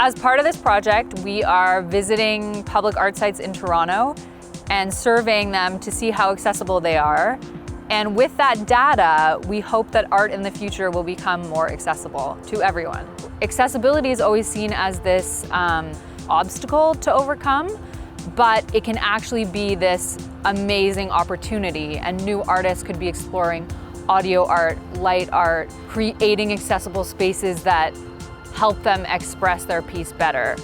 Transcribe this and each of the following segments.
As part of this project, we are visiting public art sites in Toronto and surveying them to see how accessible they are. And with that data, we hope that art in the future will become more accessible to everyone. Accessibility is always seen as this obstacle to overcome, but it can actually be this amazing opportunity, and new artists could be exploring audio art, light art, creating accessible spaces that help them express their piece better.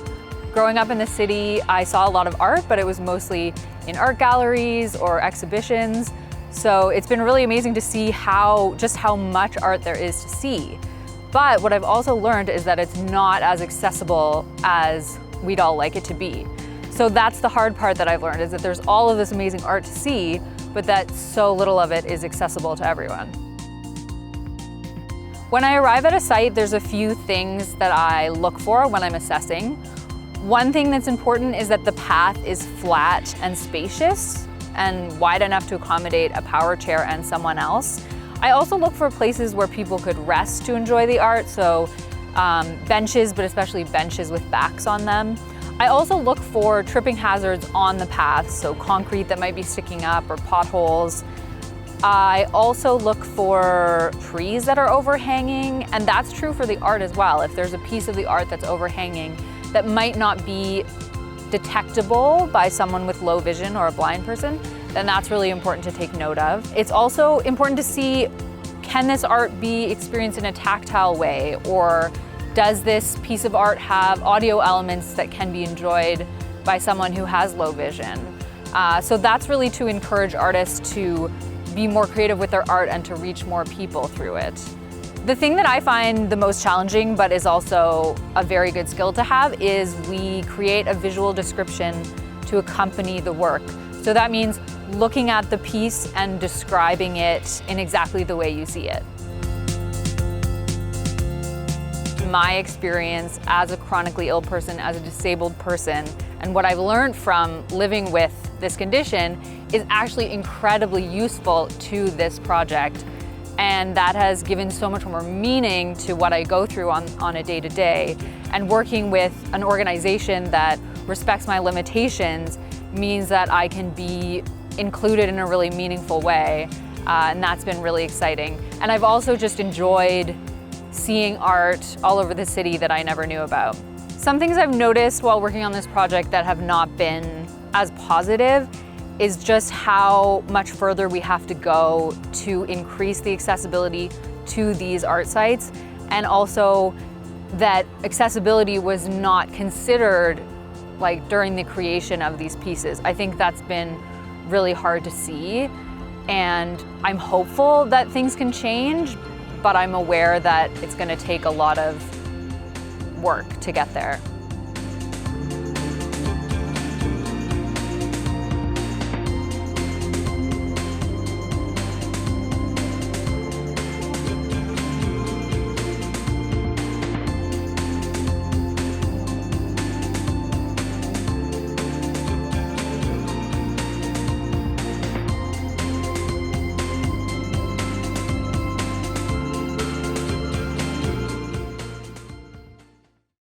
Growing up in the city, I saw a lot of art, but it was mostly in art galleries or exhibitions. So it's been really amazing to see just how much art there is to see. But what I've also learned is that it's not as accessible as we'd all like it to be. So that's the hard part that I've learned, is that there's all of this amazing art to see, but that so little of it is accessible to everyone. When I arrive at a site, there's a few things that I look for when I'm assessing. One thing that's important is that the path is flat and spacious and wide enough to accommodate a power chair and someone else. I also look for places where people could rest to enjoy the art, so benches, but especially benches with backs on them. I also look for tripping hazards on the path, so concrete that might be sticking up or potholes. I also look for trees that are overhanging, and that's true for the art as well. If there's a piece of the art that's overhanging that might not be detectable by someone with low vision or a blind person, then that's really important to take note of. It's also important to see, can this art be experienced in a tactile way, or does this piece of art have audio elements that can be enjoyed by someone who has low vision? So that's really to encourage artists to be more creative with their art and to reach more people through it. The thing that I find the most challenging, but is also a very good skill to have, is we create a visual description to accompany the work. So that means looking at the piece and describing it in exactly the way you see it. My experience as a chronically ill person, as a disabled person, and what I've learned from living with this condition is actually incredibly useful to this project. And that has given so much more meaning to what I go through on a day-to-day. And working with an organization that respects my limitations means that I can be included in a really meaningful way. And that's been really exciting. And I've also just enjoyed seeing art all over the city that I never knew about. Some things I've noticed while working on this project that have not been as positive is just how much further we have to go to increase the accessibility to these art sites, and also that accessibility was not considered like during the creation of these pieces. I think that's been really hard to see, and I'm hopeful that things can change, but I'm aware that it's going to take a lot of work to get there.